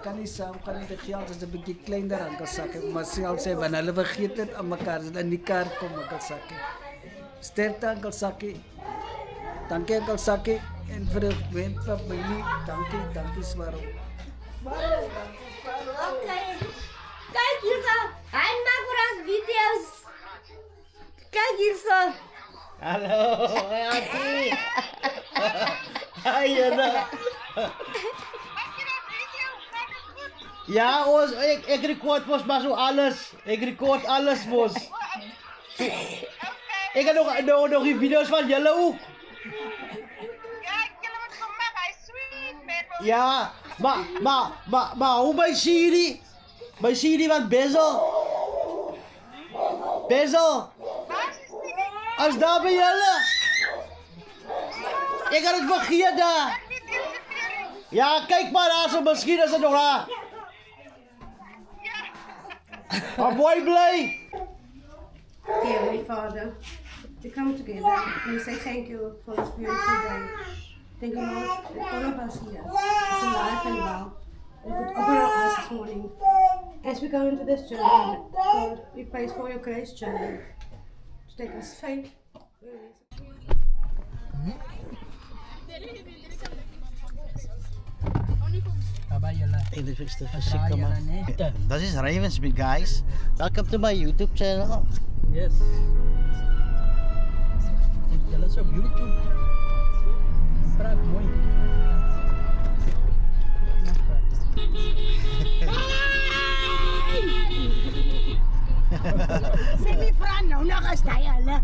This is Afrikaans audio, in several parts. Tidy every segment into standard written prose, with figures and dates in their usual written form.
Kan nie saam gaan met die geld is 'n bietjie kleiner hankelsakke, maar selfs sê wanneer hulle vergeet dit aan mekaar, as dit in die kaart kom hankelsakke. Sterkte hankelsakke. Dankie hankelsakke en vir die wen van my nie. Dankie Swaro. Okay. Kijk hier zo. Hij maakt voor ons video's. Kijk hier zo. Hallo, Auntie. Hi, Jana. Ja, ik record mos maar zo alles. Ik record alles mos. Ik heb nog die video's van jullie ook. Ja, maar hoe bij Siri? Bij Siri van Bezel. Als daar bij jullie. Ik had het vergeten daar. Ja, kijk maar aan, zo misschien is het nog daar. Maar mooi blij. Dear Heavenly Father, we come together and we say thank you for this beautiful day. Thank you, Lord, that all of us here is alive and well. We could open our eyes this morning. As we go into this journey, God, we pray for your grace journey to take us faith. This is Ravensby, guys. Welcome to my YouTube channel. Yes. Jylle is op YouTube. Praat mooi. Sê my vra nou nog as jy hulle.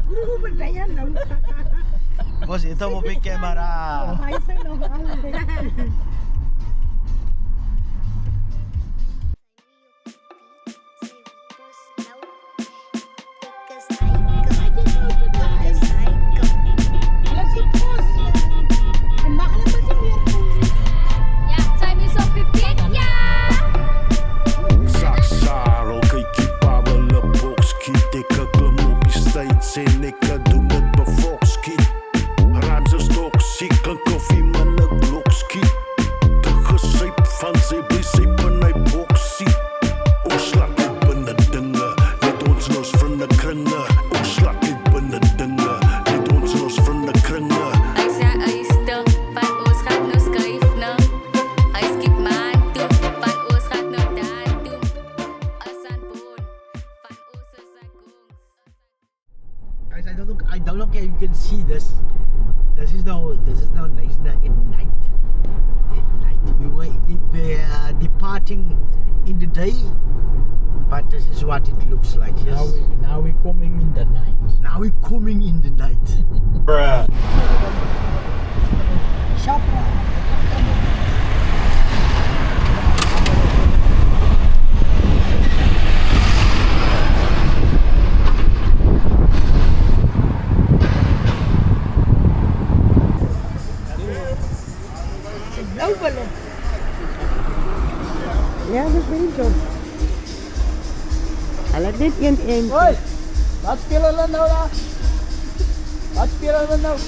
Hoe moet jy nou? Was het op die camera? Hy sê nog al. Guys, I don't know if you can see this. This is now nice at night. At night we were departing in the day, but this is what it looks like. Yes. Now we're coming in the night. Now we're coming in the night. Bruh. Ja, dat weet ik. Hij laat dit in één. Hoi, wat spelen we nou daar? Wat spelen we nou?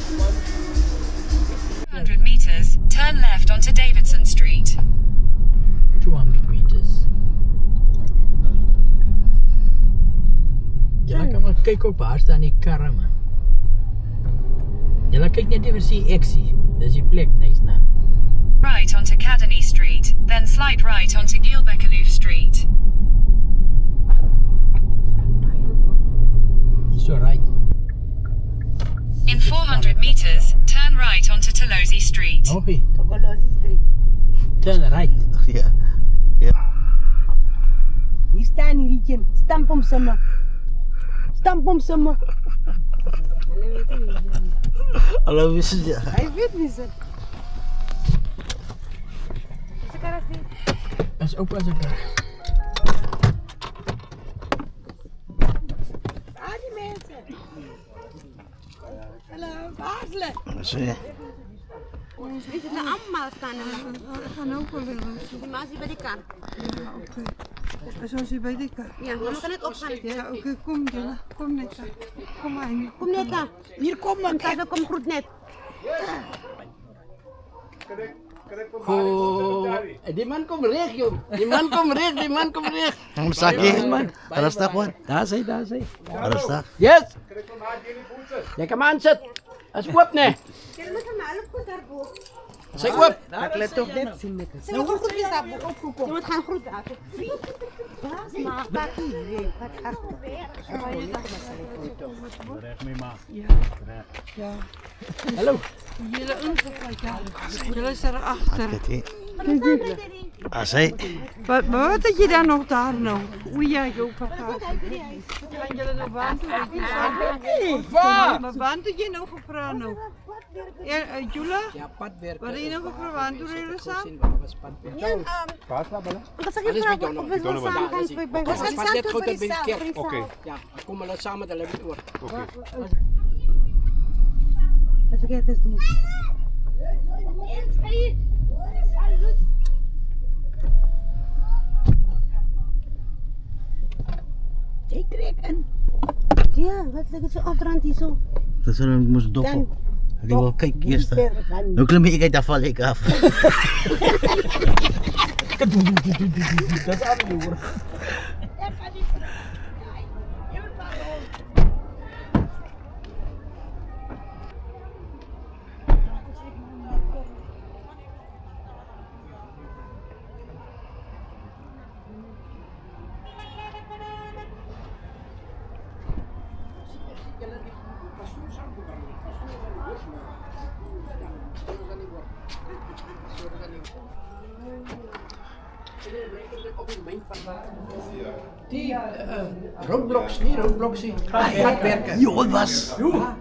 200 meters, turn left onto Davidson Street. 200 meters. Julle kan maar kyk op waar staan die karre man. Julle kyk net eers die eksie. Dis die plek, nice na. Right onto Cadany Street, then slight right onto Gilbekaloof Street. Is so right. In 400 meters, turn right onto Tolosi Street. Okay. Tokolosi Street. Turn right. Ja. Hier staan hierdie een. Stamp hom sommer. Stamp hom sommer. Hallo, wist je? Hy weet nie se. As opa as ek. Waar die mense? Hallo, waar is hulle? Zie. Ons weet dit nou almal staan hulle. Ek gaan nou kom weer. Die maas hier by die kar. Ja, oké. Is ons hier bij die kar? Ja, maar we gaan net opgaan. Ja, oké, kom Jelle. Kom net daar. Kom maar hier. Kom net daar. Hier kom man. Kijk, kom goed net. Die man kom reg, joh. Die man kom reg. Ang sakit man. Rustig man. Daar sy. Rustig. Yes. Jy kom aan sit. As oop nee. Sy oop. Ek let op net sien met. Nou hoe goed is dat opgekom? Je moet gaan groeten. Hallo. Jullie ingevuld, ja. Jullie is erachter. Asai. Maar wat heb je dan nog daar nou? Hoe jij je bagage? Gaan jullie nog wandelen? Maar wandel je nog gevraagd nou? Jula? Ja, padwerk. Wat heb je nog gevraagd? Wandelen jullie samen? Was padwerk. Wat zeg je vrouw? Of we zullen samen gaan spreken? Was padwerk goed bij de kerk. Oké. Ja, kom maar samen dan hebben we het oor. Wat zeg je doen? Ik trek en... Ja, wat ligt het zo afdrand hier zo? Dat zullen we moeten doppen. Ik wil kijken eerst. Nu klim ik uit, dan val ik af. Dat is aan de hoor. Die roadblocks, niet roadblocks, padwerken. Jo, het was.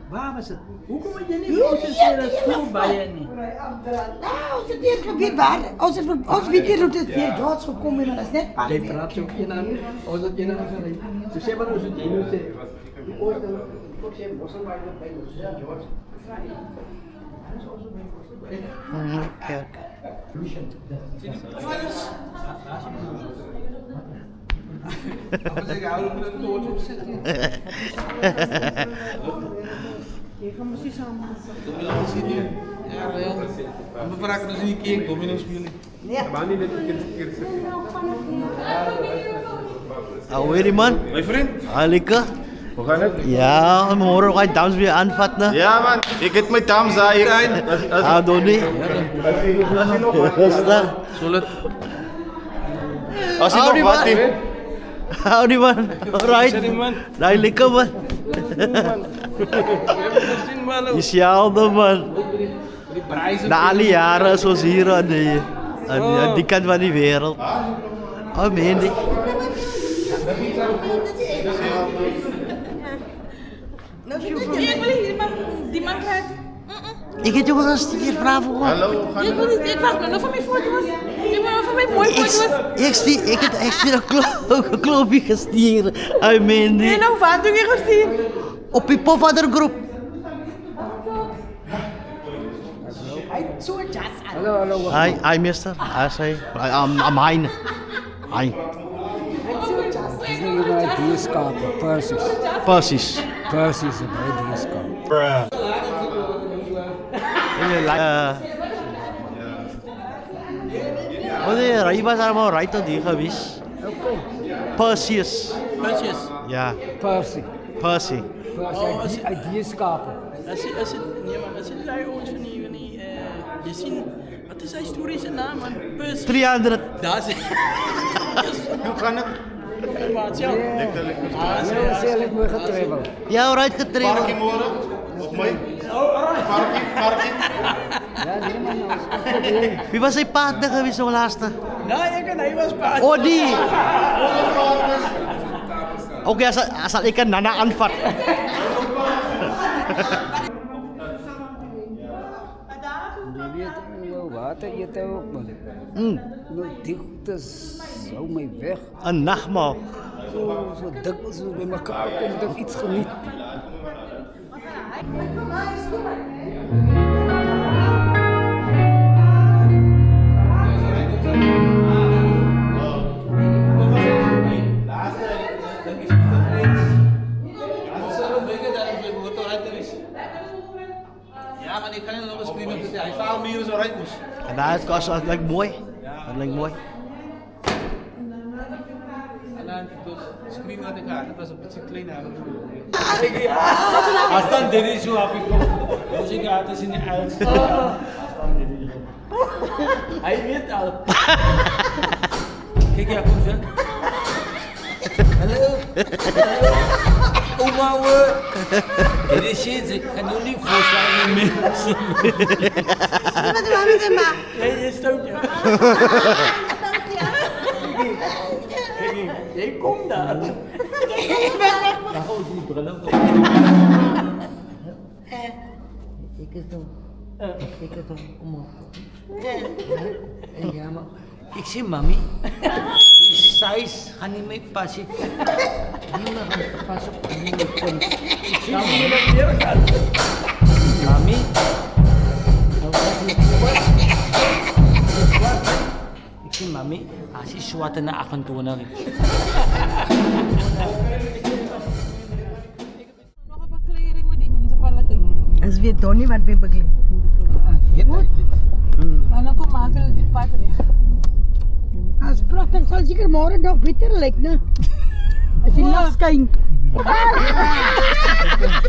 Waar was het? Hoe kom je niet op de school bij je niet? Nou, ze is gebied waar. Als we hier op het weer Joods gekomen, maar dat is net Jij praat ook in aan, als dat in aan zijn. Ze zeggen maar, ze doen het. Die oorlog, ook ze was er bij de Joods. Kerk. Je gaat misschien samen. Ja, wel. We vragen dus een keer, kom je nog spelen? Ja. Maar niet dat je een keer Alweer die man? Mijn vriend. Alika. Hoe gaat het? Ja, we horen ook dames weer aanvatten. Ja man, ik heb mijn dames daar. Ah, Donnie. Rustig. Zullen als je nog wat in. Howdy man. Alright. Daai lekker man. Is jaalde man. Na al die jaren zoals hier aan die kant van die wereld. Oh, meen die. Die man gaat. Ik heb toch wel een stier vragen voor. Hallo, Ik wacht nog van mijn foto's. Ik wil van mijn mooie foto's. Ik heb echt een klopje gestuurd. I mean die. En nou wat doe je gestuurd? Op die pofadder groep. Hi mister. I say, I'm Hein. Hein. Het is niet een dierskaper, Persisch. Persisch. Persisch is een dierskaper. Oh nee, Rai was allemaal right tot die geweest. Perseus. Perseus. Ja. Persie. Persie. Persie uit dierskaper. Als je daar ons van die je ziet, wat is zijn historische naam man? Perseus. 300. Dat is. hoe gaat het? Maar ja. Heel erg mooi getrebbeld. Ja, alright getraind. Parking horen? Op mij? Parking. Ja, nee man, nou. Wie was zijn partner geweest zo'n laatste? Nou, hij was paard. Oh die. Oké, asal ik een nana aanvat. Je weet, water eet ook man. Nou, dichters hou mij weg. Een nachtmaal. Zo dik als we bij elkaar komen dat ik iets geniet. Ja, maar ik kan nog eens niet nog dat hij 12 uur zo rijdt moest. En daar het kost, dat lijkt mooi. Dat lijkt mooi. En dan de screen dat ik had, dat was een beetje kleiner. Als dan dit is zo heb ik nog. Als ik het is in de huis. Hij weet al. Kijk, ja, kom zo. Hallo. Oma hoor. Dit is shit, ik kan je niet voorstellen met mensen. Wat doen we met hem? Jij is stootje. Jij komt daar. Dan hou je die bril op. Ik het doen. Ik het doen. Kom op. Ja, maar ik zie mami. Die size gaan niet mee passen. Niet meer gaan passen op die punt. Ik zie mami. Ik zie mami. Als je zwart naar 28. As weet Donnie wat we begin. En dan kom maak hulle die pad reg. As pragtig sal seker môre nog beter lyk, né? As die lig skyn.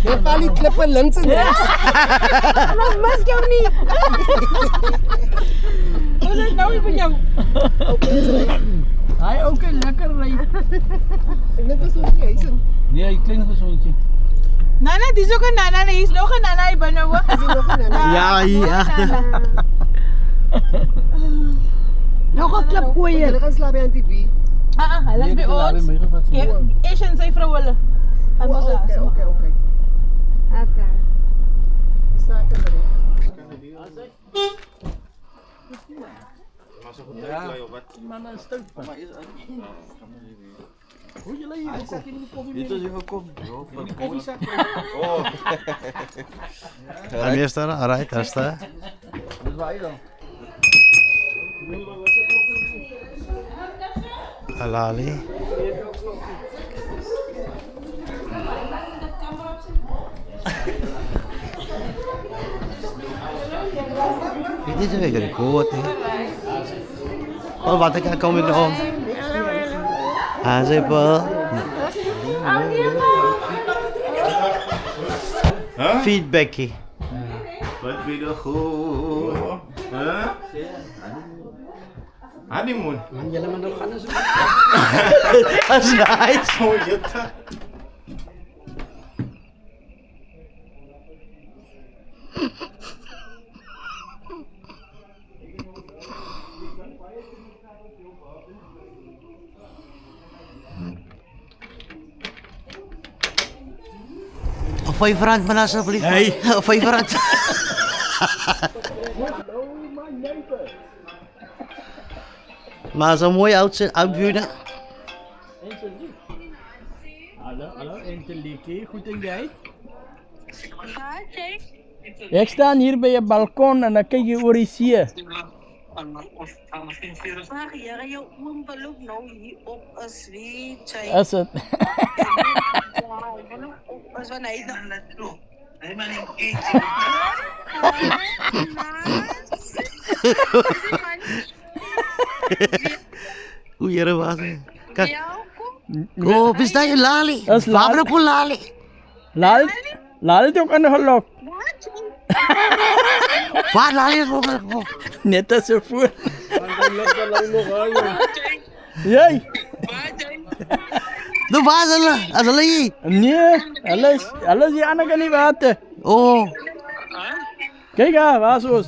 Jy val die klippe links en regs. Ons mis jou nie. Wat is nou hier met jou? Hy ook lekker ry. Net as ons nie huis in. Nee, hy klein gesondjie. Nana, dis ook 'n Nana, hier is nog 'n Nana hier binne hoor. Is hier nog 'n Nana? Ja, hier agter. Nog 'n klip gooi. Hulle gaan slaap by Auntie B. Hulle is by ons. Eers en sy vrou hulle. Gaan ons daar. Okay. Okay. Staat er reg. Maar zo goed uitklei of wat? Man, een stuk. Hoe je hier koffie Dit is je gekomen. die koffiezak. Oh. Daar is daar, alright, daar staat. Dat is waar je dan. Halali. Dit is weer gekocht, hè. Oh, wat ik kom ik nog om. Ah, ze wel. Feedbackie. Wat ben je goed? Huh? Honeymoon. Julle moet nog gaan as Dat is nice. Oh, jette. R5 maar alsjeblieft. Hey. R5. Maar zo'n mooi oud buurden. Hallo, Angelique. Goed en jij? Ik sta hier bij je balkon en dan kijk je oor die see. Ag, ja, jou oom beloop nou hier op is wie jy. Is het? Ja, beloop op is wanneer hy dan laat toe. Hy maar nie eet. Hoe jere was het? Kijk. Oh, is dat je lali? Dat is Waarom ook een lali? Lali is ook ingelok. Waar lali is ook ingelok? Net als ervoor. Jij? De waar is hulle? Nee, alles die andere niet water. Oh. Kijk aan, waar is ons?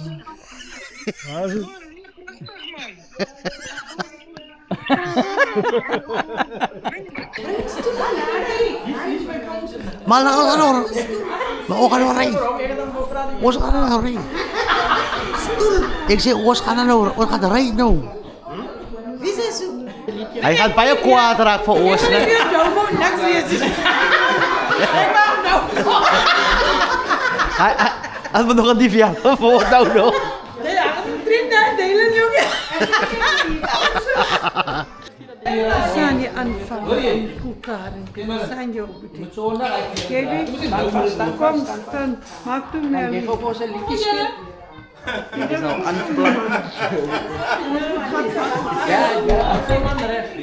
Maar laat ons door. Maar ook gaan we rijden. Ons gaan we rijden. Ik zeg, ons gaan we rijden nou. Wie is zo? Hij gaat bij je kwaad raken voor ons. Niks wees. Als we nog een diefje hebben voor nou nog. Ja, drink daar delen jongen. Zijn die aanvallen elkaar en zijn je ook betekend. Kijk, constant. Maak toen Jy gaan vir ons 'n liedjie speel. Dit is nou aangeplakt. Ja, twee man recht.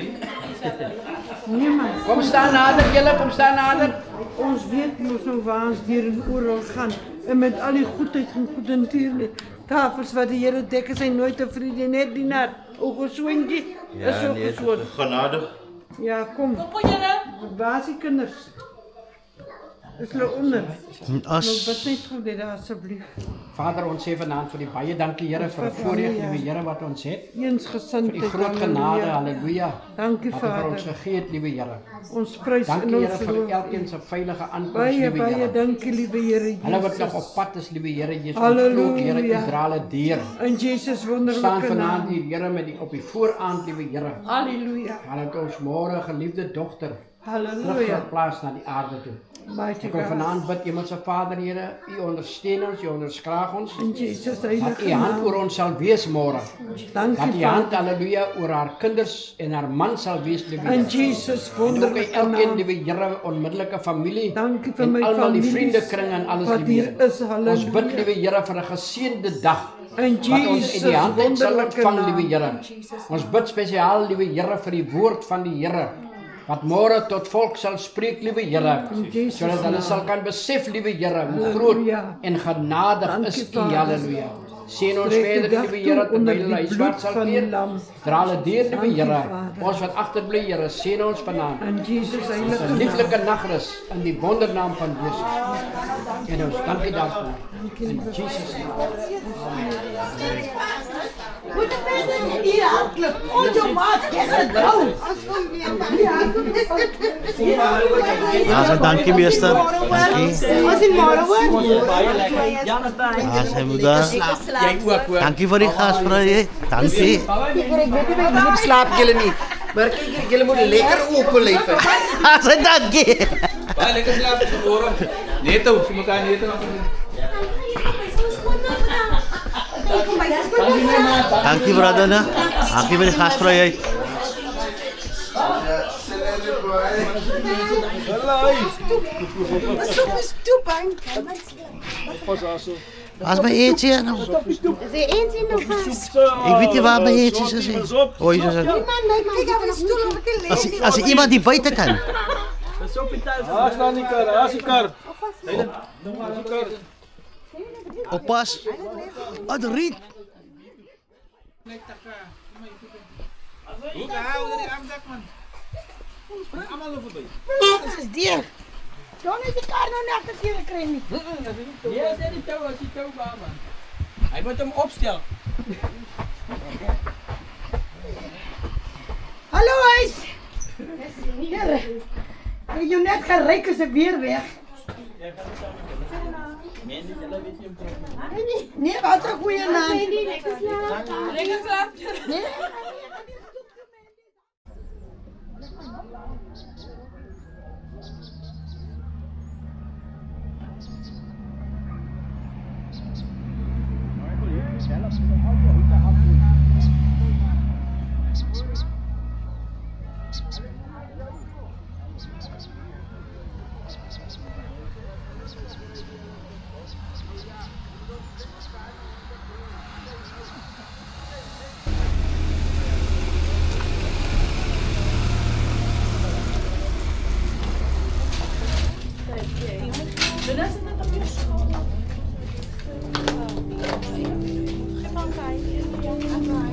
Nee man. Kom staan nader, julle, kom staan nader. Ons weet mos nou waar ons deur en oral gaan. En met al die goedheid en goedentuur. Tafels wat die Here dek, is hy nooit tevrede, net die nat. Ook 'n swingie. Is ook gesond. Genade. Ja, kom. Waar is die kinders? Is hulle onder? As Nou bid net gou dit asseblief. Vader, ons sê vanaand vir die baie dankie Here vir die voorreg, liewe Here, wat ons het. Eens Vir gesindheid. die groot genade, haleluja. Dankie Wat U vir ons Vader. gegee het, liewe Here. Ons prys en Dankie ons Here vir loof U. elkeen se veilige aankoms, Baie, liewe baie Here. dankie, liewe Here Hulle wat nog Jesus. op pad is, liewe Here, Jesus, Halleluja. ons Here, U dra hulle deur. In Jesus Staan wonderlike vanaand naam. hier, Here, met die op die vooraand, liewe Here. Halleluja. Hulle het ons môre geliefde dogter Halleluja. teruggeplaas na die aarde toe. Mighty Ek wil God. vanaand bid, Hemelse Vader, Here, U ondersteun ons, U onderskraag ons. In Jesus Dat heilige U hand naam. oor ons sal wees môre. Dankie Dat U hand, Vader. halleluja, oor haar kinders en haar man sal wees, liewe In Here. Jesus En ook wonderlike elkeen, naam. liewe Here, onmiddellike familie. Dankie vir En my almal die families vriendekring en alles, wat liewe hier Here. is. Halleluja. Ons bid, liewe Here, vir 'n geseënde dag. In Wat ons in Jesus die hand uit sal wonderlike ontvang, naam. liewe Here. Ons bid spesiaal, liewe Here, vir die woord van die Here. Wat môre tot volk sal spreek, liewe Here. Jesus Sodat hulle naam. sal kan besef, liewe Here, hoe groot Halleluja. en genadig Dankie, is U, Vader. halleluja. Seën ons Strek die verder, dag liewe toe Here, onder terwyl die hy bloed swart sal van die keer. lam. Dra hulle deur, liewe Dankie, Here. Vader. Ons wat agterbly, Here, seën ons vanaand. In Jesus heilige 'n naam. lieflike nagrus in die wondernaam van Jesus. En ons dankie daarvoor. In Jesus naam. Moet de mensen hier hardlopen. Oh, je maat, je gaat down. Asa dankie meester. Dankie. Was in morgen hoor. Asa muda. Jy ook hoor. Dankie vir die gasvryheid. Dankie. Ik weet niet wat Hoekom slaap julle nie? Maar kyk, julle moet lekker oop bly vir. Asa dankie. Baie lekker slaap môre. Net ou, sy mekaar net ou. Dankie brother. Dankie vir die gasvryheid. As my eetjie nou. Ze eens in de vast. Ek weet nie waar my eetjies is nie. O, Jesus. Man, kijk op een stoel op het leven. As iemand die buite kan. Dis op die tuis. Daar staan die kar, daar is die kar. Oppas. Adriet. Hoe gaan we die aandak man? Almal loop verby. Dat is dier. Dan is die kar nou net dat jullie krijgen. Ja, sê die tou, as die tou baan man. Hy moet hom opstel. Hallo huis. Here. Heb je net gereik is er weer weg? Nee, wat een goede naam. Lekker slaap. Nee.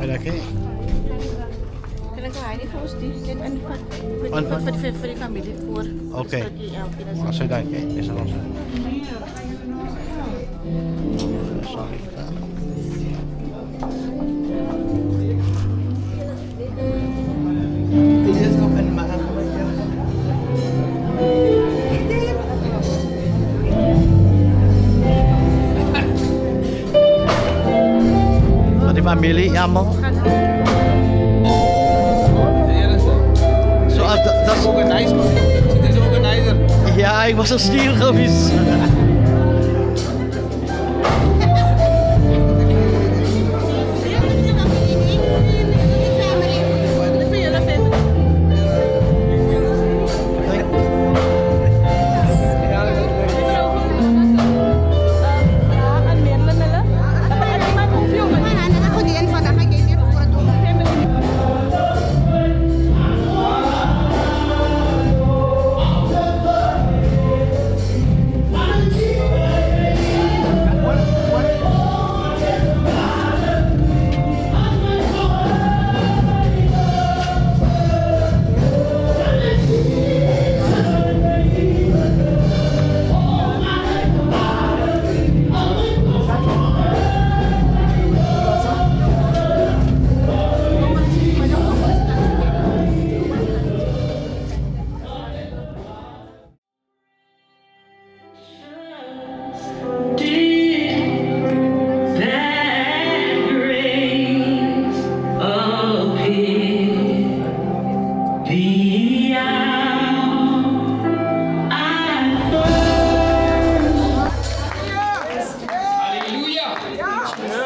Okay. En dan ga je niet voor sturen en voor die familie voor. Okay. As hy dankie. Dis ons. Sorry. Dit is nog een maand. Van die familie, allemaal. Zo, dat is organizer man. Dit is organizer. Ja, ik was een stier geweest.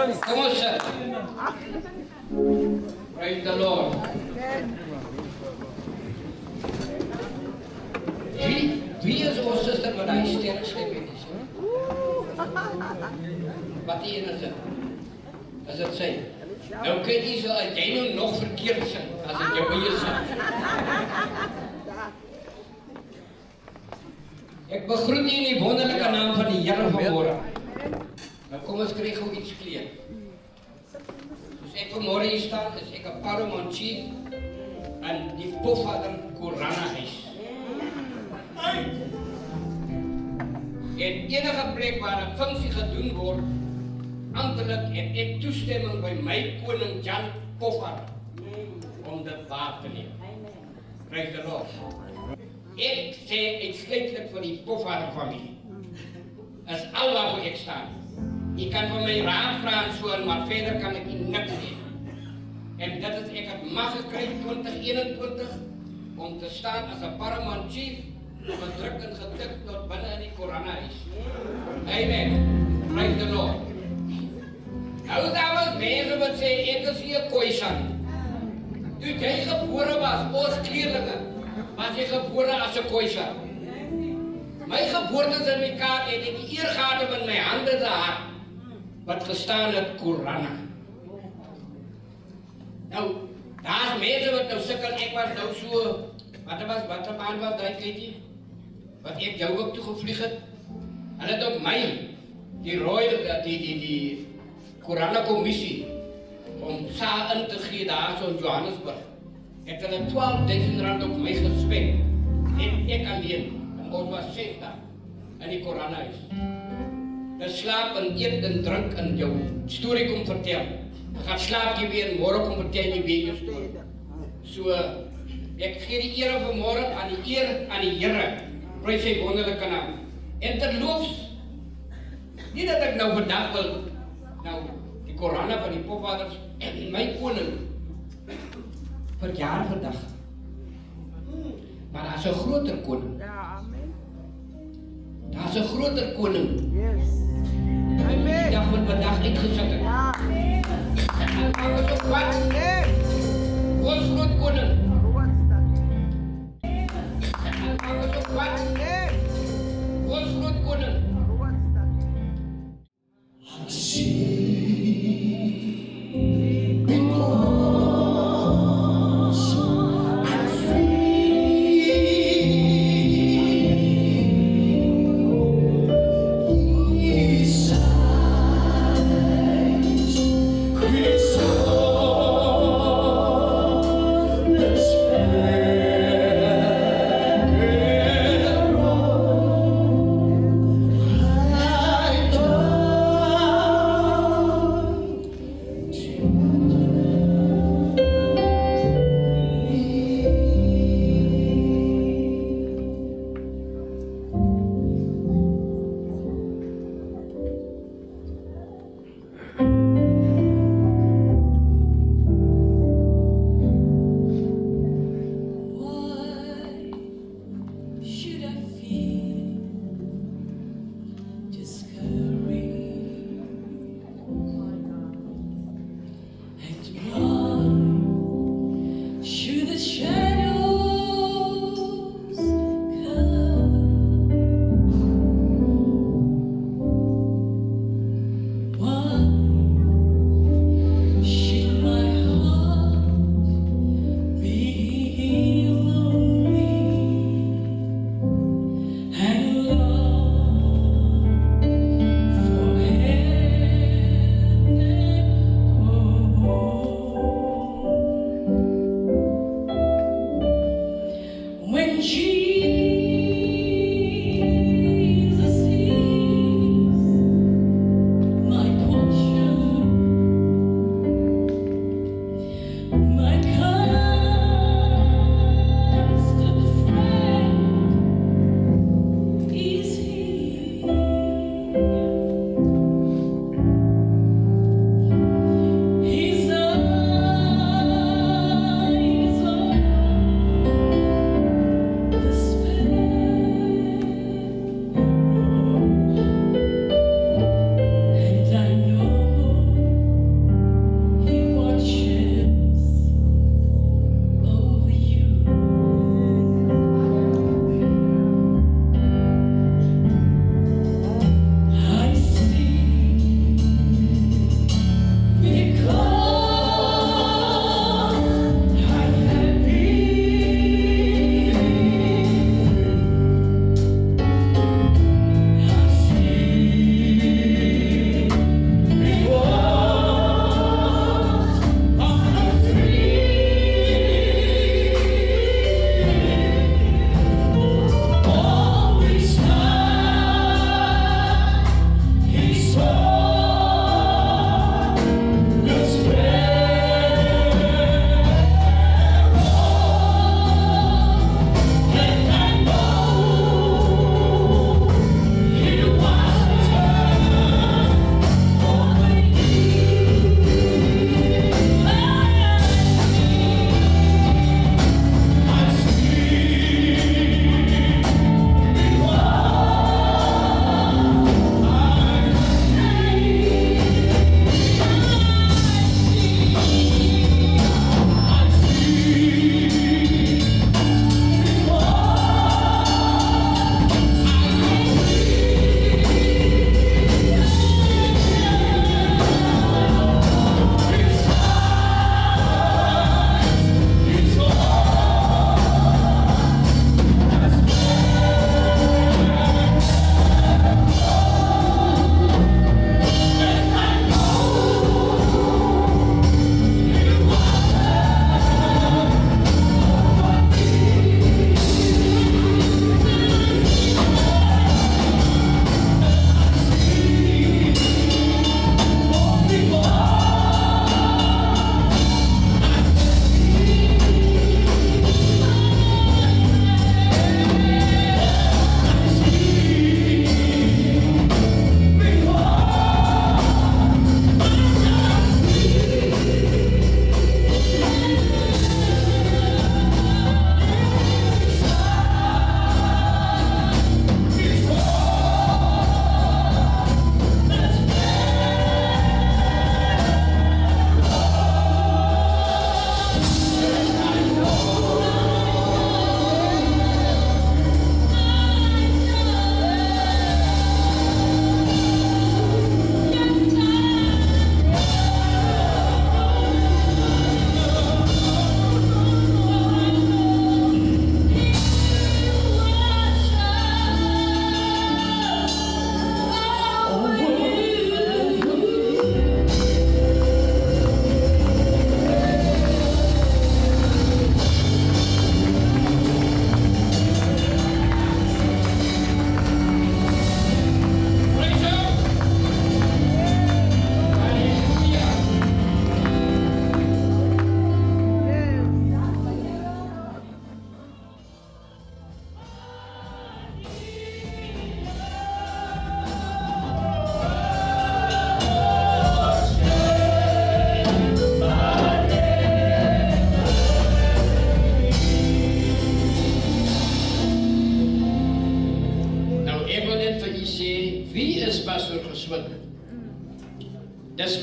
Kom ons sit. Praise the Lord. Wie is ons suster wat hy sterk stem het? Wat die ene sê? Is dit sy? Nou kyk jy so, as jy nou nog verkeerd sê, as dit jou eie sê. Ek begroet u in die wonderlike naam van die Here vanmôre. Nou kom ons kry gou iets kleer. Soos ek vanmôre hier staan, is ek 'n paramount chief in die Pofadder Korana huis. En enige plek waar 'n funksie gedoen word, amptelik het ek toestemming by my koning Jan Pofadder om dit waar te neem. Praise the Lord. Ek sê uitsluitlik vir die Pofadder familie. Is al waarvoor ek staan. Jy kan van my raad vra en so, maar verder kan ek niks sê. En dit is ek het mag gekry 2021 om te staan as 'n paramount chief, gedruk en getik tot binne in die Korana huis. Amen. Praise the Lord. Nou daar was mense wat sê ek is hier Khoisan. Toe jy gebore was, ons kleerlinge, was jy gebore as 'n Khoisan. My geboortesertifikaat het ek die eer gehad om in my hande te hou wat gestaan het Korana. Nou, daar's mense wat nou sukkel, ek was nou so, wat maand was daai kykie? Wat ek jou ook toe gevlieg het. Hulle het op my die Royal die Korana kommissie om saam in te gee daar so in Johannesburg. Het hulle R12.000 op my gespend. En ek alleen. Ons was 6 daar in die Korana huis. Dan slaap en eet en drink en jou storie kom vertel. Dan gaan slaap jy weer en môre kom vertel jy weer jou storie. So, ek gee die ere vanmôre aan die Here. Prys sy wonderlike naam. En terloops, nie dat ek nou vandag wil, die Korana van die Poffadders en my koning verjaar vandag. Maar daar's 'n groter koning. Daar's 'n groter koning. Yes. Amen. Die dag wat vandag uitgesit het. Ja. Ons is wat? Ons groot koning. Ons is wat? Ons groot koning. The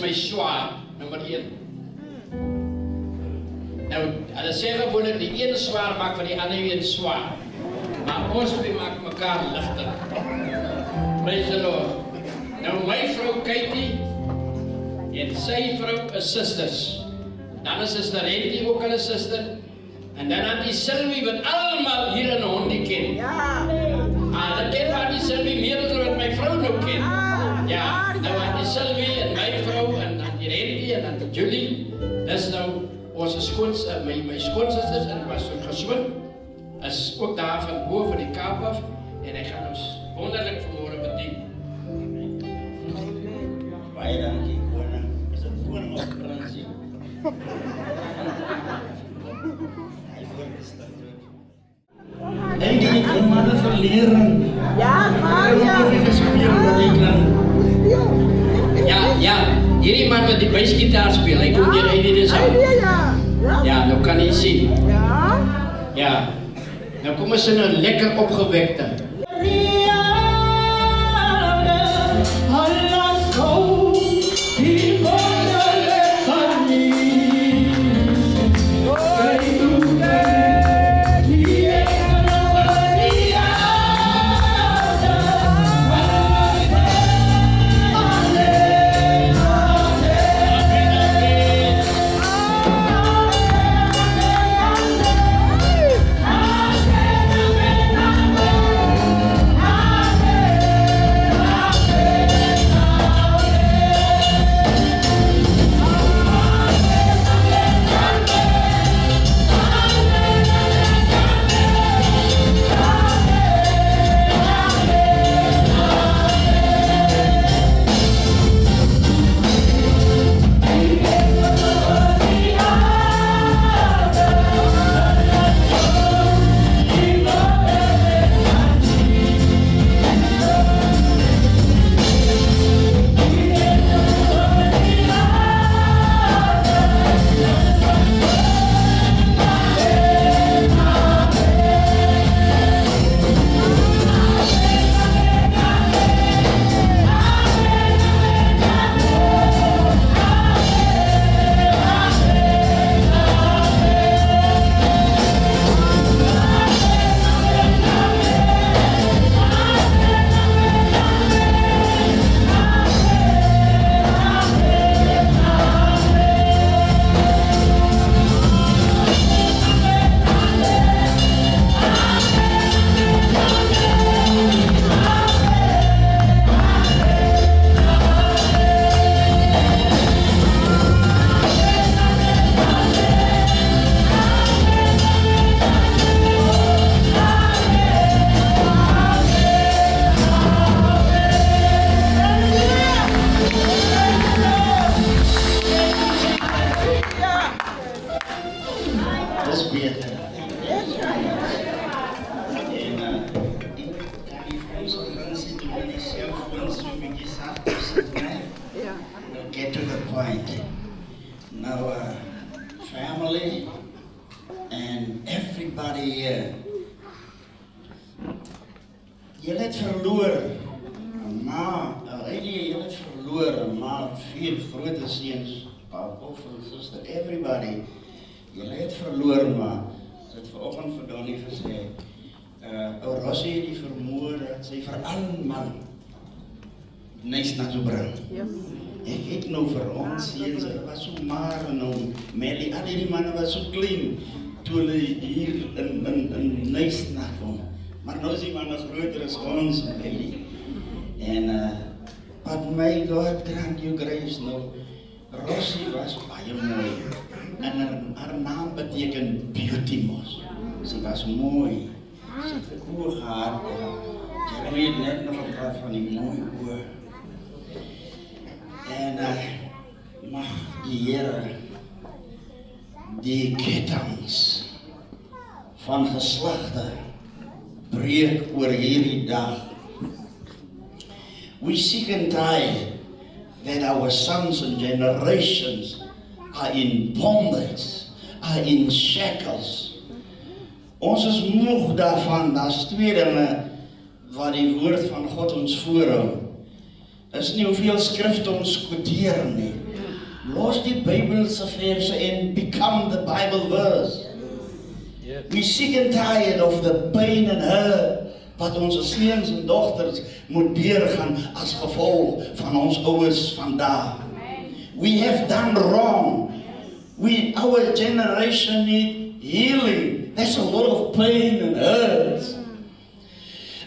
my swaar, nommer 1. Nou, hulle sê gewoonlik die een swaar maak van die ander een swaar. Maar ons twee maak mekaar ligter. Praise the Lord. Nou my vrou Katie en sy vrou is sisters. Dan is Sister Henty ook hulle sister. En dan had die Sylvie wat allemaal hier in Hondi ken. Ja. Dat ken van die Sylvie meer as wat my vrou nou ken. Ja, nou had die Sylvie en my vrou en dan die Henty en dan die Julie. Dis nou ons my skoonsusters en was so geswin. Is ook daar van bo van die Kaap af en hy gaan ons wonderlik vanmôre bedien. Baie dankie koning. Is dit koning of prinsie? En die manne verleren. Ja, ja, hierdie man wat die basgitaar speel, hy kom hier uit die saal. Ja, nou kan jy sien. Ja. Nou kom ons in 'n lekker opgewekte. Get to the point. Now, family and everybody here. Julle het verloor. Maar julle het verloor, maar 4 groot seuns, of suster, everybody. Julle het verloor, maar het vanoggend vir Donnie gesê. Ou Rossie het die vermoë dat sy vir almal niks na toe bring. Ek het nou vir ons seuns, hulle was so maar nou, Melly, al die manne was so klein, toe hulle hier in niks na kom. Maar nou is die manne groter as ons, Melly. En, but my God grant you grace nou, Rossie was baie mooi. En haar naam beteken beauty mos. Sy was mooi. Sy het oor gehad. Jeremy het net nog gepraat van die mooie oor. En mag die Here die kettinge van geslagte breek oor hierdie dag. We sick and tired that our sons and generations are in bondage, are in shackles. Ons is moeg daarvan, daar's 2 dinge wat die woord van God ons voorhou. Is nie hoeveel skrifte ons quoteer nie, Los die Bybelse verse en become the Bible verse. We sick and tired of the pain and hurt wat onze seuns en dogters moet deurgaan as gevolg van ons ouers vandag. We have done wrong. Our generation need healing. There's a lot of pain and hurt.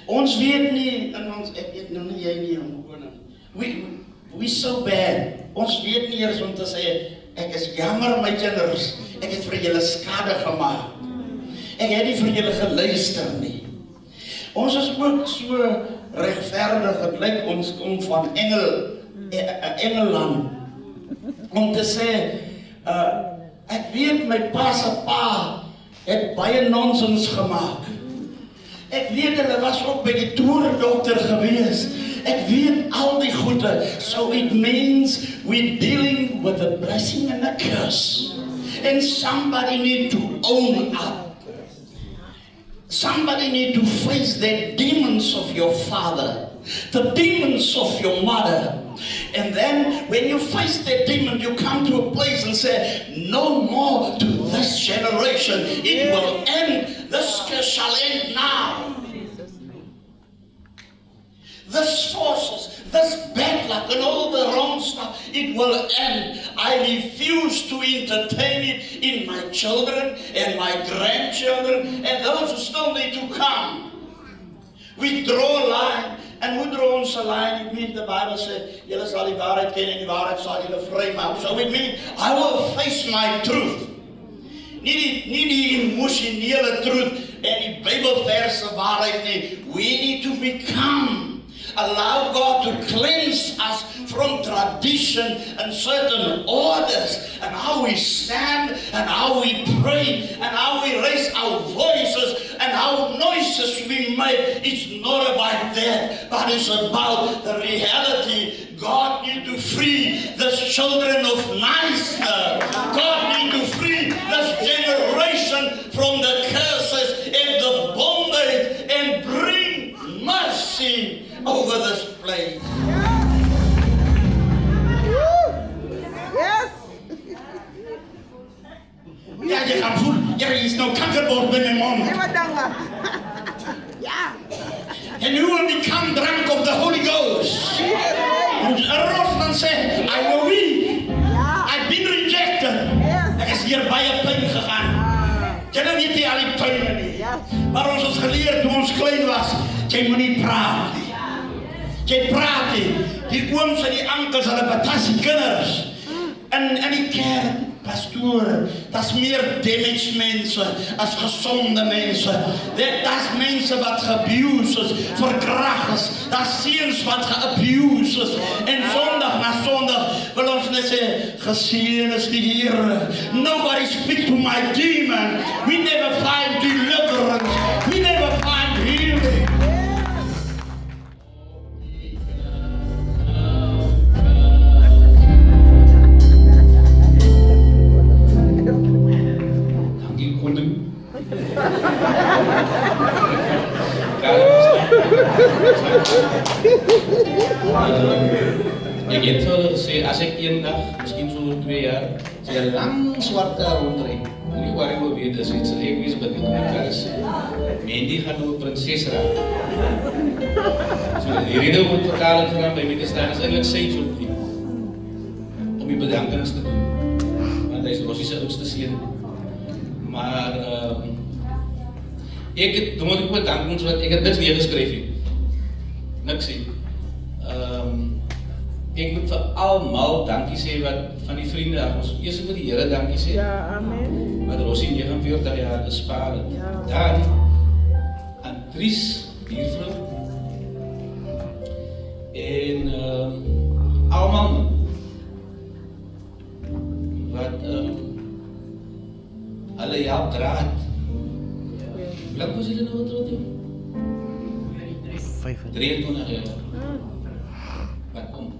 Ons weet nie, en ons, ek weet nou nie jy nie, we so bad. Ons weet nie eers om te sê, ek is jammer my kinders, ek het vir julle skade gemaak. Ek het nie vir julle geluister nie. Ons is ook so regverdig, het lyk ons kom van Engeland, om te sê, ek weet my pa se pa het baie nonsens gemaak. Ek weet hulle was ook by die toerdokter gewees. Ek weet al die goede. So it means we're dealing with a blessing and a curse. And somebody need to own up. Somebody need to face the demons of your father, the demons of your mother. And then when you face the demon, you come to a place and say, no more to this generation. It will end. This curse shall end now. This forces, this bad luck and all the wrong stuff, it will end. I refuse to entertain it in my children and my grandchildren and those who still need to come. We draw a line. En hoe draw ons 'n lyn? It means the Bible sê, julle sal die waarheid ken en die waarheid sal julle vrymaak. So it means I will face my truth. Nie die emosionele truth en die Bybelverse waarheid nie. We need to become. Allow God to cleanse us from tradition and certain orders and how we stand and how we pray and how we raise our voices and how noises we make. It's not about that, but it's about the reality. God need to free the children of Nicer. God need to free this generation from the curses and the bondage and bring mercy over this place. Yes. Ja, jy gaan voel, jy is nou kankerbord by my mond. Ja. And you will become drunk of the Holy Ghost. And Rosman said, I will weep. I've been rejected. Ek is hier baie pyn gegaan. Julle weet nie al die pyne nie. Maar ons het geleer toe ons klein was, jy moet nie praat nie. Jy praat nie. Die ooms en die ankels, hulle betas die kinders. En die kerk, pastoor, that's meer damaged mense as gesonde mense. That's mense wat geabuse is, verkragt is. That's seuns wat geabuse is. En Sondag na Sondag wil ons net sê, geseën is die Here. Nobody speak to my demon. We never find deliverance. We never find healing. Ek het al gesê, as ek eendag, miskien so 2 jaar, sy 'n lang swart kar rondry. Nie waar ek wil weet, as ek wees by die kar is. Mandy gaan nou 'n prinses raak. So die rede om verkaling te gaan by my te staan is eintlik sy soort nie. Om die bedankings te doen. Want hy is Rossie se oudste seun. Maar ek het moet ek bedankings wat ek het niks neergeskryf nie. Niks nie. Ek moet vir almal dankie sê wat van die vriende af ons eers vir die Here dankie sê. Ja, amen. Wat Rossie 49 jaar gespaar het. Ja. Dan aan Dries buurvrou en almal wat hulle help dra het. Hoe was julle nou getroud? 23 jaar. Wat kom?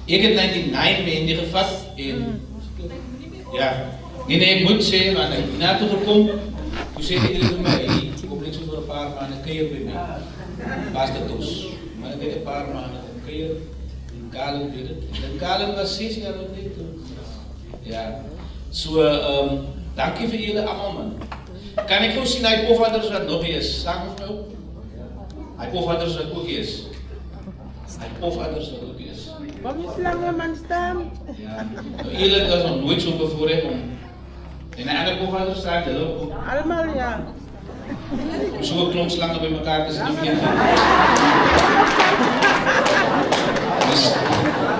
Ek het 99 Mandy gevat en ja, nee, ek moet sê, want ek het na toe gekom, toe sê die julle vir my, kom net so vir 'n paar maande kuier by my. Was dit dus. Maar ek het 'n paar maande kuier, Kalen weet dit. En Kalen was 6 jaar oud net toe. Ja. So dankie vir julle almal man. Kan ek gou sien hy pofaders wat nog hier is? Staan ons nou? Hy pofaders wat ook hier is. Hy pofaders wat ook hier is. Wat is lange man staan? Ja. Julle was nog nooit so bevoorreg om. En die ander pofaders staan hulle ook. Almal ja. Om so 'n klomp slange by mekaar te sien. Dus,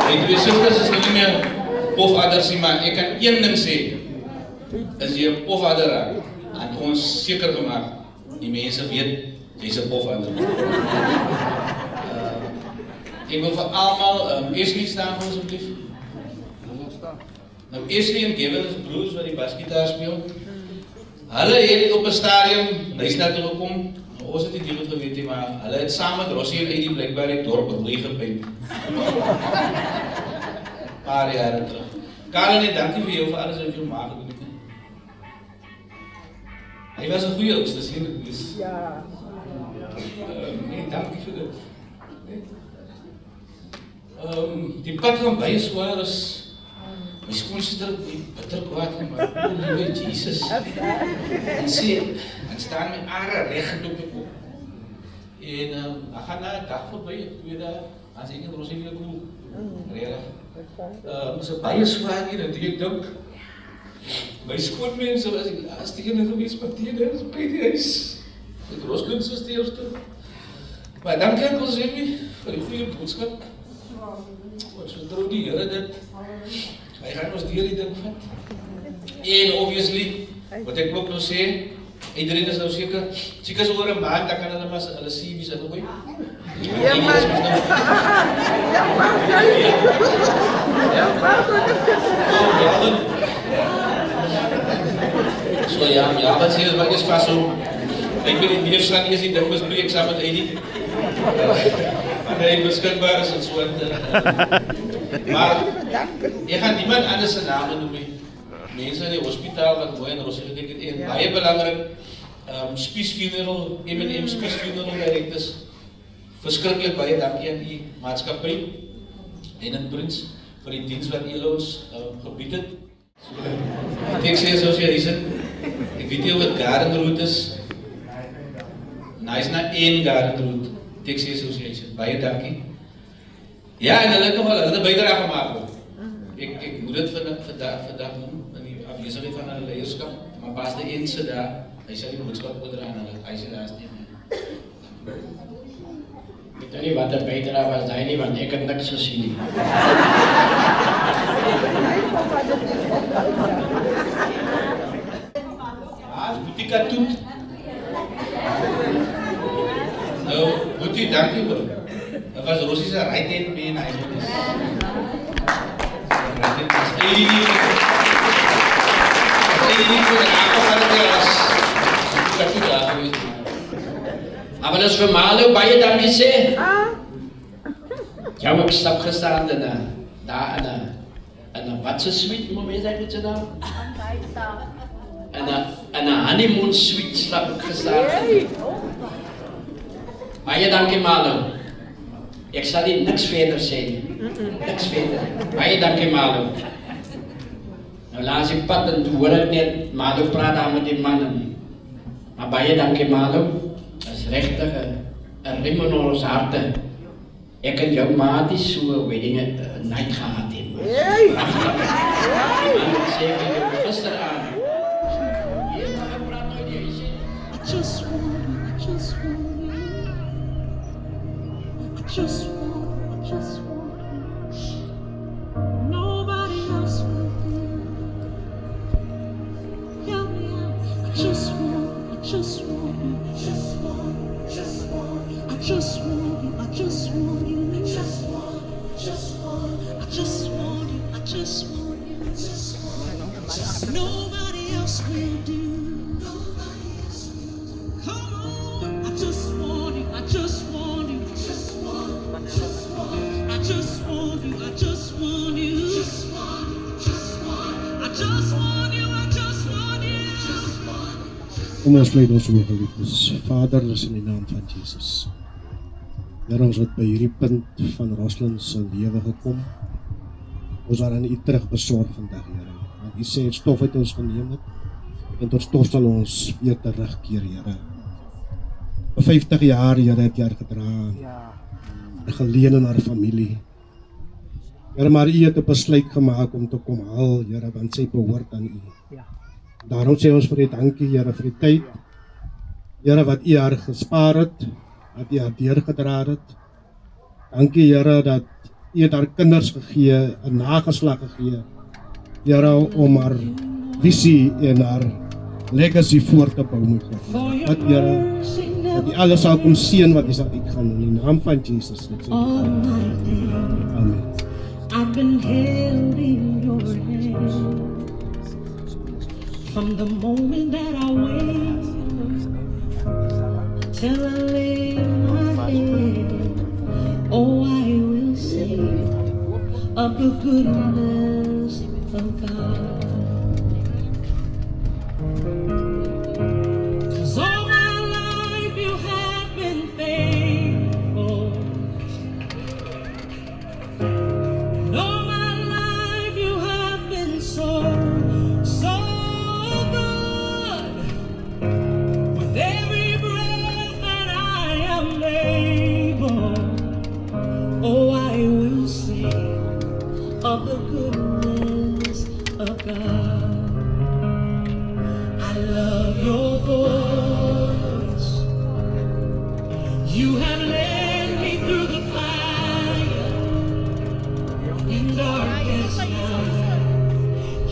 die twee susters is nie meer pofaders nie, maar ek kan een ding sê. As jy 'n pofadder raak, het ons seker gemaak, die mense weet, jy's 'n pofadder. Ek wil vir almal, Ashley staan vir asseblief. Nou Ashley en Kevin is broers wat die basgitaar speel. Hulle het op 'n stadium huis toe gekom. Ons het nie die goed geweet nie, maar hulle het saam met Rossie en Eddie blijkbaar die dorp rooi gepaint. Paar jare terug. Kalen, nee, dankie vir jou vir alles wat jy maak gedoen het. Hy was 'n goeie oudste seun gewees. Ja. Nee, dankie vir dit. Die pad van baie swaar is. My skoonsister het die bitter kwaad gemaak. O, liewe Jesus. En sê, ek staan met are reg op die kop. En ek gaan na 'n dag voorbij, 2 dae, as ek en Rosie weer koel. Regtig. Ons is baie swaar hier, en ek dink, my skoonmense was die laaste ene gewees, maar die is by die huis. Met Roskindse sterfte. Maar dankie aan Rosie vir die goeie boodskap. Want so trouw die Here dit. Hy gaan ons deur die ding vat. En obviously, wat ek ook nou sê, iedereen is nou seker oor 'n maand, dan kan hulle maar hulle CV's ingooi. Ja man. So ja, wat sê is maar is vas so. Ek weet nie meer staan eers die ding bespreek saam met Eddie. Maar hy beskikbaar is en so. Maar ek gaan niemand anders se name noem nie. Mense in die hospitaal wat mooi en Rosie gedink het en baie belangrik, Spies Funeral, M&M Spies Funeral Directors, verskriklik baie dankie aan die maatskappy en in Prins vir die diens wat julle ons gebied het. Ek sê association, ek weet nie of het Garden Route is, nou is na 1 Garden Route, Taxi Association, baie dankie. Ja, en hulle het nogal hulle bydrae gemaak ook. Ek moet dit vandag noem, in die afwesigheid van hulle leierskap, maar pas die eense daar, hy sal die boodskap oordra aan hulle, hy sê daar is nie meer. Ek weet nie wat die bydrae was daai nie, want ek het niks gesien nie. Boetika toet. Nou, Boetie, dankie hoor. Dat was Rosie se right hand man, hy is. Maar dat is vir Malo baie dankie sê. Ja, ek stap gestaan daar in 'n wat se suite, moet mens dit sê nou? In 'n honeymoon suite stap ek gestaan. Baie dankie Malo. Ek sal nie niks verder sê nie. Niks verder. Baie dankie Malo. Nou laat ek pad en toe hoor ek net Malo praat daar met die manne nie. Maar baie dankie Malo. Dat is regtig 'n riem in ons harte. Ek en jou maat is so 'n wedding night gehad het. Hey! Ek sê vir jou gisteraan. Just want you. Nobody else will do. Help me out. I just want you. I just want you. I just want you. I just want you. I just want you. Nobody else will do. Come on. I just want you. I just want you. I just want you. I just want you. I just want you. I just want you. Kom ons bly ons oorgewig. Vader, ons in die naam van Jesus. Here, ons het by hierdie punt van Roslyn se lewe gekom. Ons aan U terug besorg vandag, Here. Want U sê stof uit ons geneem het en tot stof sal ons weer terugkeer, Here. Vir 50 jaar, Here, het jy haar gedra. Geleen aan haar familie. Here, maar U het 'n besluit gemaak om te kom haal, Here, want sy behoort aan U. Daarom sê ons vir U dankie, Here, vir die tyd. Here, wat U haar gespaar het, wat U haar deurgedra het. Dankie, Here, dat U het haar kinders gegee, 'n nageslag gegee. Here, om haar visie en haar legacy voort te bou met God. Dat, Here, dat U alles sal kom seën wat U sal uitgaan in die naam van Jesus. Amen. I've been held in your hand from the moment that I wake till I lay my head. Oh, I will sing of the goodness of God. 'Cause all my life you have been faithful. All my life you have been so good. With every breath that I am able, oh, I will sing of the goodness of God. I love your voice. You have led me through the fire in darkest night.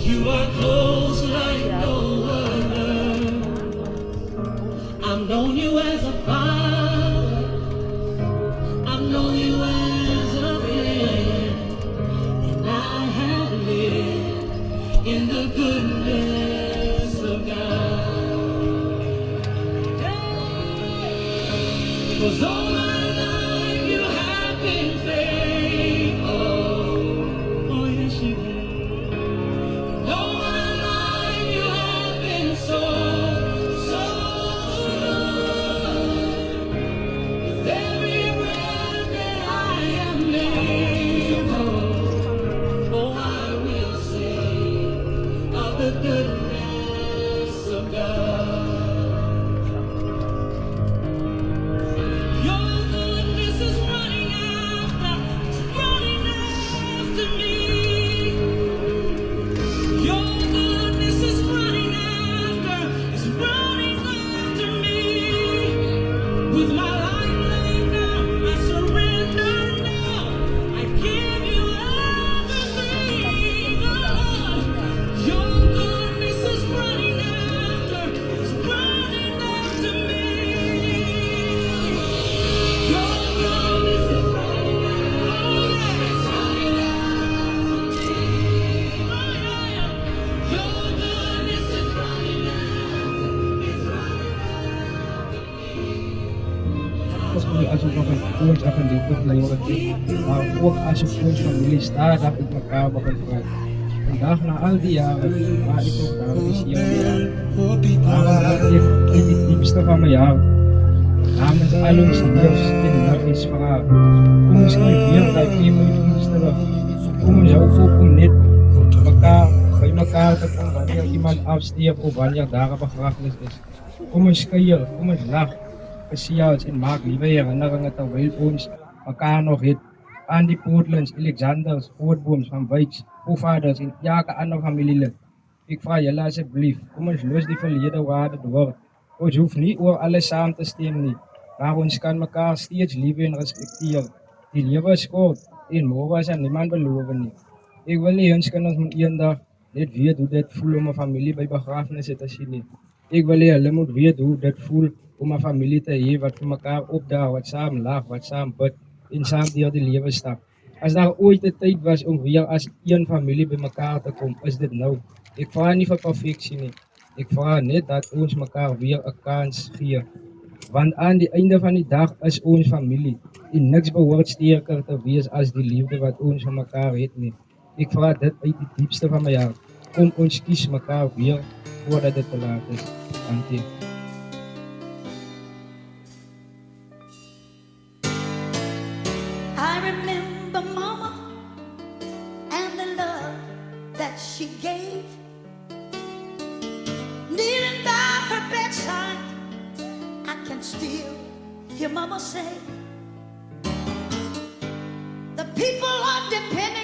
You are close like no other. I've known you as a father. I've known you as a friend. And I have lived in the goodness of God. 'Cause all my life you have been faithful. Oh, yes, you have. And all my life you have been so good. With every breath that I am able, oh, I will sing of the goodness of God. Your goodness is running after me. Your goodness is running after me. With my life laid down, I surrender now. I give you everything, Lord. Your goodness is running after me. Your goodness is running alsof nog een koers af en toe verloren is, maar ook alsof ons familie stadig met elkaar begon praten. Vandaag na al die jaren waar ik ook daar is hier weer. Daarom dat ik in het diepste van mijn hart namens al ons liefs en naggies vraag. Kom ons nooit weer dat jy moet ons terug. Kom ons ook om net bij elkaar te komen wanneer iemand afsterft of wanneer daar een begrafenis is. Kom ons kuier, kom ons lach. Gesels en maak liewe herinneringe terwyl ons mekaar nog het aan die Portlands, Alexanders, Grootbooms van Wyks, voorvaders en elke ander familielid. Ek vra julle asseblief, kom ons los die verlede waar dit word. Ons hoef nie oor alles saam te stem nie, maar ons kan mekaar steeds lief en respekteer. Die lewe is kort en môre is aan niemand beloof nie. Ek wil nie ons kinders moet eendag net weet hoe dit voel om 'n familie by begrafnisse te sien nie. Ek wil hê hulle moet weet hoe dit voel om 'n familie te hê wat vir mekaar opdaag, wat saam lag, wat saam bid en saam deur die lewe stap. As daar ooit 'n tyd was om weer as een familie by mekaar te kom, is dit nou. Ek vra nie vir perfeksie nie. Ek vra net dat ons mekaar weer 'n kans gee. Want aan die einde van die dag is ons familie en niks behoort sterker te wees as die liefde wat ons vir mekaar het nie. Ek vra dit uit die diepste van my hart. Kom ons kies mekaar weer voordat dit te laat is. Dankie. that she gave. Kneeling by her bedside, I can still hear Mama say, the people are dependent